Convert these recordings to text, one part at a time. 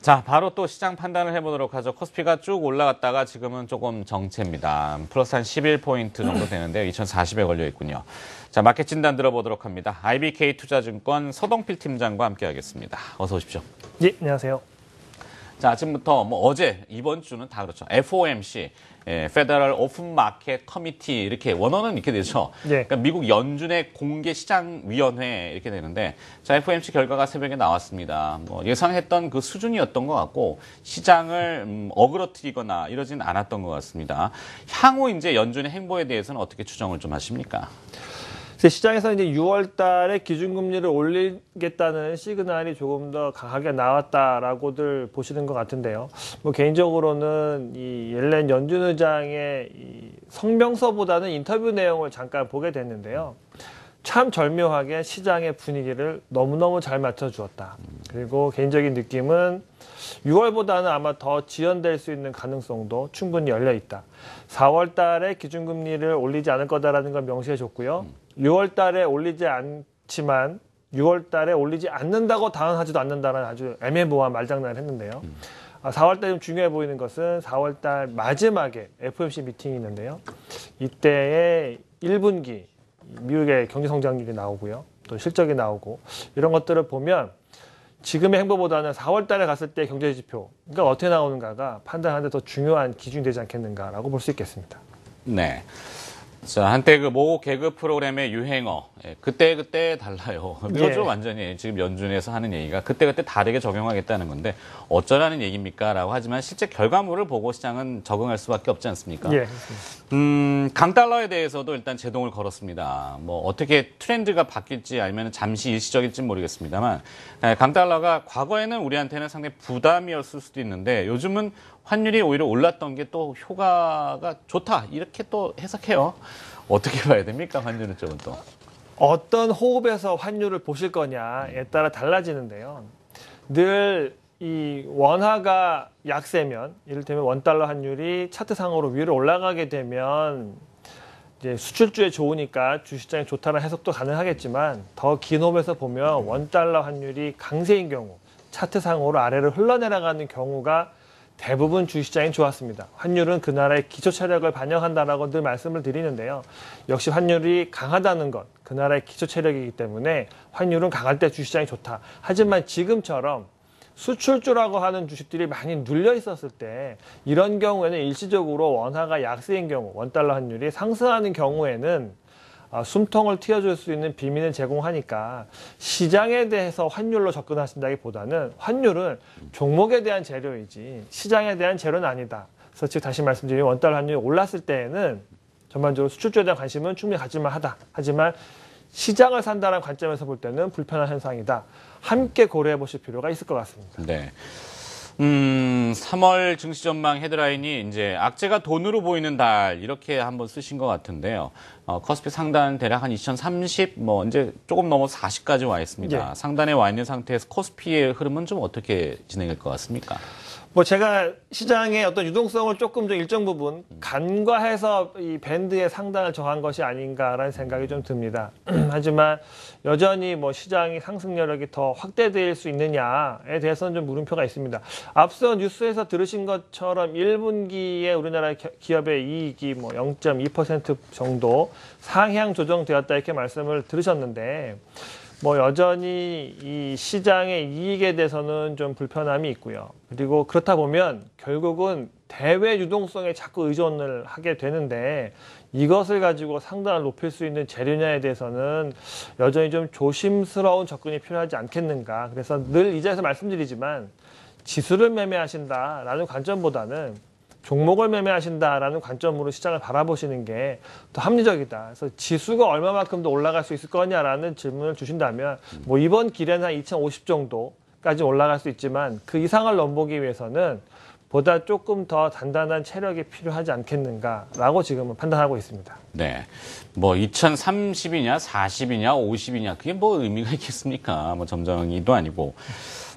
자, 바로 또 시장 판단을 해보도록 하죠. 코스피가 쭉 올라갔다가 지금은 조금 정체입니다. 플러스 한 11포인트 정도 되는데요. 2040에 걸려 있군요. 자, 마켓 진단 들어보도록 합니다. IBK 투자증권 서동필 팀장과 함께하겠습니다. 어서 오십시오. 예, 안녕하세요. 자, 아침부터 어제 이번 주는 다 그렇죠. FOMC, Federal Open Market Committee 이렇게 원어는 이렇게 되죠. 예. 그러니까 미국 연준의 공개시장위원회 이렇게 되는데, 자, FOMC 결과가 새벽에 나왔습니다. 예상했던 그 수준이었던 것 같고 시장을 어그러뜨리거나 이러진 않았던 것 같습니다. 향후 이제 연준의 행보에 대해서는 어떻게 추정을 좀 하십니까? 시장에서 이제 6월 달에 기준금리를 올리겠다는 시그널이 조금 더 강하게 나왔다라고들 보시는 것 같은데요. 개인적으로는 이 옐렌 연준 의장의 이 성명서보다는 인터뷰 내용을 잠깐 보게 됐는데요. 참 절묘하게 시장의 분위기를 너무너무 잘 맞춰주었다. 그리고 개인적인 느낌은 6월보다는 아마 더 지연될 수 있는 가능성도 충분히 열려 있다. 4월 달에 기준금리를 올리지 않을 거다라는 걸 명시해 줬고요. 6월 달에 올리지 않지만 6월 달에 올리지 않는다고 당황하지도 않는다는 아주 애매모호한 말장난을 했는데요. 4월 달 좀 중요해 보이는 것은 4월 달 마지막에 FOMC 미팅이 있는데요. 이때의 1분기 미국의 경제 성장률이 나오고요. 또 실적이 나오고 이런 것들을 보면 지금의 행보보다는 4월 달에 갔을 때 경제 지표가 어떻게 나오는가가 판단하는 데 더 중요한 기준이 되지 않겠는가라고 볼 수 있겠습니다. 네. 자, 한때 그 모 개그 프로그램의 유행어, 그때 달라요. 이거죠, 완전히. 지금 연준에서 하는 얘기가 그때 다르게 적용하겠다는 건데 어쩌라는 얘기입니까? 라고 하지만 실제 결과물을 보고 시장은 적응할 수밖에 없지 않습니까? 예, 그렇습니다. 강달러에 대해서도 일단 제동을 걸었습니다. 어떻게 트렌드가 바뀔지 아니면 잠시 일시적일지 모르겠습니다만, 강달러가 과거에는 우리한테는 상당히 부담이었을 수도 있는데 요즘은 환율이 오히려 올랐던 게 또 효과가 좋다. 이렇게 또 해석해요. 어떻게 봐야 됩니까? 환율은 쪽은 또. 어떤 호흡에서 환율을 보실 거냐에 따라 달라지는데요. 늘 이 원화가 약세면, 이를테면 원달러 환율이 차트상으로 위로 올라가게 되면 이제 수출주에 좋으니까 주시장에 좋다는 해석도 가능하겠지만 더 긴 호흡에서 보면 원달러 환율이 강세인 경우, 차트상으로 아래로 흘러내려가는 경우가 대부분 주시장이 좋았습니다. 환율은 그 나라의 기초 체력을 반영한다라고 늘 말씀을 드리는데요. 역시 환율이 강하다는 것, 그 나라의 기초 체력이기 때문에 환율은 강할 때 주시장이 좋다. 하지만 지금처럼 수출주라고 하는 주식들이 많이 눌려 있었을 때 이런 경우에는 일시적으로 원화가 약세인 경우, 원달러 환율이 상승하는 경우에는 숨통을 트여줄 수 있는 비밀을 제공하니까 시장에 대해서 환율로 접근하신다기보다는 환율은 종목에 대한 재료이지 시장에 대한 재료는 아니다. 그래서 즉 다시 말씀드리면 원달러 환율이 올랐을 때에는 전반적으로 수출주에 대한 관심은 충분히 가질만 하다. 하지만 시장을 산다는 관점에서 볼 때는 불편한 현상이다. 함께 고려해 보실 필요가 있을 것 같습니다. 네. 3월 증시 전망 헤드라인이 이제 악재가 돈으로 보이는 달 이렇게 한번 쓰신 것 같은데요. 코스피 상단 대략 한 2030, 이제 조금 넘어 40까지 와 있습니다. 예. 상단에 와 있는 상태에서 코스피의 흐름은 좀 어떻게 진행될 것 같습니까? 제가 시장의 어떤 유동성을 조금 좀 일정 부분 간과해서 이 밴드의 상단을 정한 것이 아닌가라는 생각이 좀 듭니다. 하지만 여전히 시장이 상승 여력이 더 확대될 수 있느냐에 대해서는 좀 물음표가 있습니다. 앞서 뉴스에서 들으신 것처럼 1분기에 우리나라 기업의 이익이 0.2% 정도 상향 조정되었다 이렇게 말씀을 들으셨는데 여전히 이 시장의 이익에 대해서는 좀 불편함이 있고요. 그리고 그렇다 보면 결국은 대외 유동성에 자꾸 의존을 하게 되는데 이것을 가지고 상단을 높일 수 있는 재료냐에 대해서는 여전히 좀 조심스러운 접근이 필요하지 않겠는가. 그래서 늘 이 자리에서 말씀드리지만 지수를 매매하신다라는 관점보다는 종목을 매매하신다라는 관점으로 시장을 바라보시는 게 더 합리적이다. 그래서 지수가 얼마만큼 더 올라갈 수 있을 거냐라는 질문을 주신다면 이번 기회는 한 2050 정도까지 올라갈 수 있지만 그 이상을 넘보기 위해서는 보다 조금 더 단단한 체력이 필요하지 않겠는가라고 지금은 판단하고 있습니다. 네. 2030이냐, 40이냐, 50이냐, 그게 의미가 있겠습니까? 점정이도 아니고.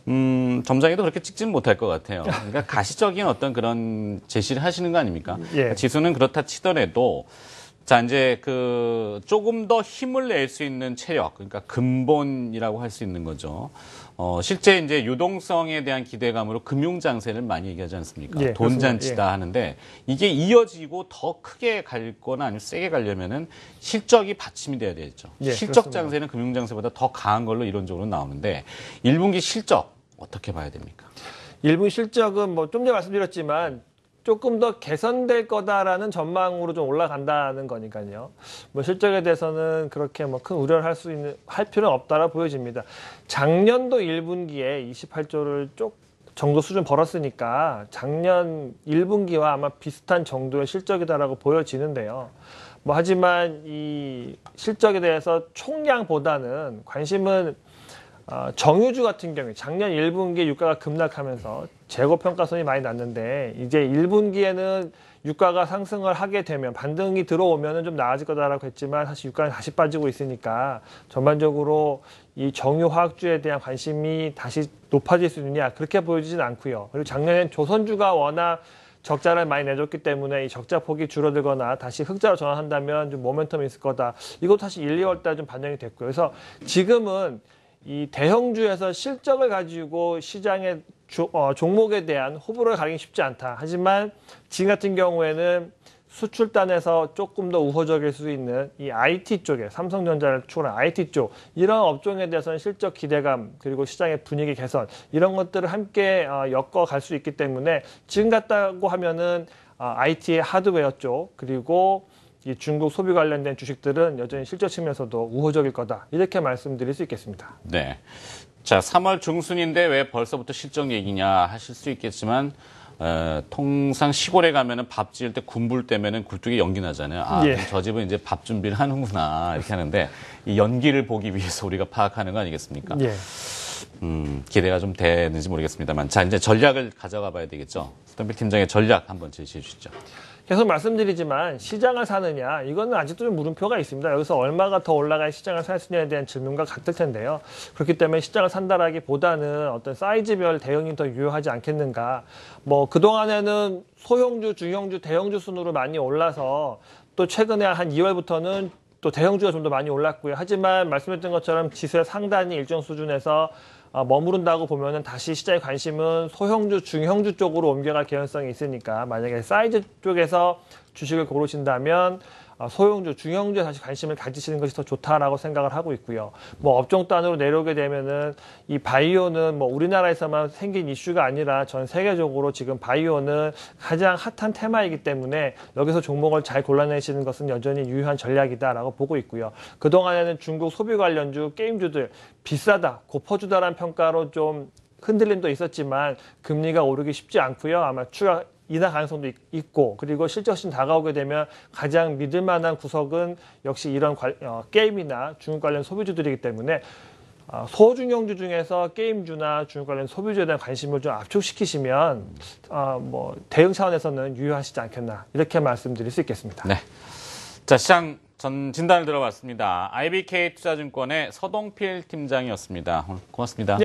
점장이도 그렇게 찍지는 못할 것 같아요. 그러니까 가시적인 어떤 그런 제시를 하시는 거 아닙니까? 예. 지수는 그렇다 치더라도 자, 이제 조금 더 힘을 낼 수 있는 체력, 그러니까 근본이라고 할 수 있는 거죠. 실제 이제 유동성에 대한 기대감으로 금융장세를 많이 얘기하지 않습니까? 예, 돈잔치다 하는데 이게 이어지고 더 크게 갈 거나 아니면 세게 가려면은 실적이 받침이 돼야 되겠죠. 예, 실적 그렇습니다. 장세는 금융장세보다 더 강한 걸로 이론적으로 나오는데 1분기 실적 어떻게 봐야 됩니까? 1분 실적은 뭐 좀 전에 말씀드렸지만 조금 더 개선될 거다라는 전망으로 좀 올라간다는 거니까요. 뭐 실적에 대해서는 그렇게 뭐 큰 우려를 할 필요는 없다라 보여집니다. 작년도 1분기에 28조를 정도 수준 벌었으니까 작년 1분기와 아마 비슷한 정도의 실적이다라고 보여지는데요. 뭐 하지만 이 실적에 대해서 총량보다는 관심은 정유주 같은 경우에 작년 1분기에 유가가 급락하면서 재고 평가손이 많이 났는데 이제 1분기에는 유가가 상승을 하게 되면 반등이 들어오면은 좀 나아질 거다라고 했지만 사실 유가는 다시 빠지고 있으니까 전반적으로 이 정유 화학주에 대한 관심이 다시 높아질 수 있느냐 그렇게 보여지진 않고요. 그리고 작년엔 조선주가 워낙 적자를 많이 내줬기 때문에 이 적자 폭이 줄어들거나 다시 흑자로 전환한다면 좀 모멘텀이 있을 거다. 이것도 사실 1, 2월 달 좀 반영이 됐고요. 그래서 지금은 이 대형주에서 실적을 가지고 시장의 종목에 대한 호불호를 가리기 쉽지 않다. 하지만 지금 같은 경우에는 수출단에서 조금 더 우호적일 수 있는 이 IT 쪽에 삼성전자를 추구하는 IT 쪽 이런 업종에 대해서는 실적 기대감 그리고 시장의 분위기 개선 이런 것들을 함께 엮어갈 수 있기 때문에 지금 같다고 하면은 IT의 하드웨어 쪽 그리고 이 중국 소비 관련된 주식들은 여전히 실적 측면에서도 우호적일 거다. 이렇게 말씀드릴 수 있겠습니다. 네. 자, 3월 중순인데 왜 벌써부터 실적 얘기냐 하실 수 있겠지만 통상 시골에 가면은 밥 지을 때 군불 때면은 굴뚝이 연기 나잖아요. 아, 예. 저 집은 이제 밥 준비를 하는구나 이렇게 하는데 이 연기를 보기 위해서 우리가 파악하는 거 아니겠습니까? 예. 기대가 좀 되는지 모르겠습니다만 자, 이제 전략을 가져가 봐야 되겠죠. 서동필 팀장의 전략 한번 제시해 주시죠. 계속 말씀드리지만 시장을 사느냐 이거는 아직도 좀 물음표가 있습니다. 여기서 얼마가 더 올라가야 시장을 살 수 있냐에 대한 질문과 같을 텐데요. 그렇기 때문에 시장을 산다라기보다는 어떤 사이즈별 대응이 더 유효하지 않겠는가. 뭐 그동안에는 소형주, 중형주, 대형주 순으로 많이 올라서 또 최근에 한 2월부터는 또 대형주가 좀 더 많이 올랐고요. 하지만 말씀드렸던 것처럼 지수의 상단이 일정 수준에서 머무른다고 보면은 다시 시장의 관심은 소형주, 중형주 쪽으로 옮겨갈 개연성이 있으니까 만약에 사이즈 쪽에서 주식을 고르신다면 소형주, 중형주에 다시 관심을 가지시는 것이 더 좋다라고 생각을 하고 있고요. 뭐 업종 단으로 내려오게 되면은 이 바이오는 뭐 우리나라에서만 생긴 이슈가 아니라 전 세계적으로 지금 바이오는 가장 핫한 테마이기 때문에 여기서 종목을 잘 골라내시는 것은 여전히 유효한 전략이다라고 보고 있고요. 그동안에는 중국 소비 관련주, 게임주들 비싸다, 고퍼주다라는 평가로 좀 흔들림도 있었지만 금리가 오르기 쉽지 않고요. 아마 추가 인하 가능성도 있고 그리고 실적 시즌 다가오게 되면 가장 믿을 만한 구석은 역시 이런 게임이나 중국 관련 소비주들이기 때문에 소중형주 중에서 게임주나 중국 관련 소비주에 대한 관심을 좀 압축시키시면 뭐 대응 차원에서는 유효하시지 않겠나 이렇게 말씀드릴 수 있겠습니다. 네. 자, 시장 전 진단을 들어봤습니다. IBK 투자증권의 서동필 팀장이었습니다. 오늘 고맙습니다.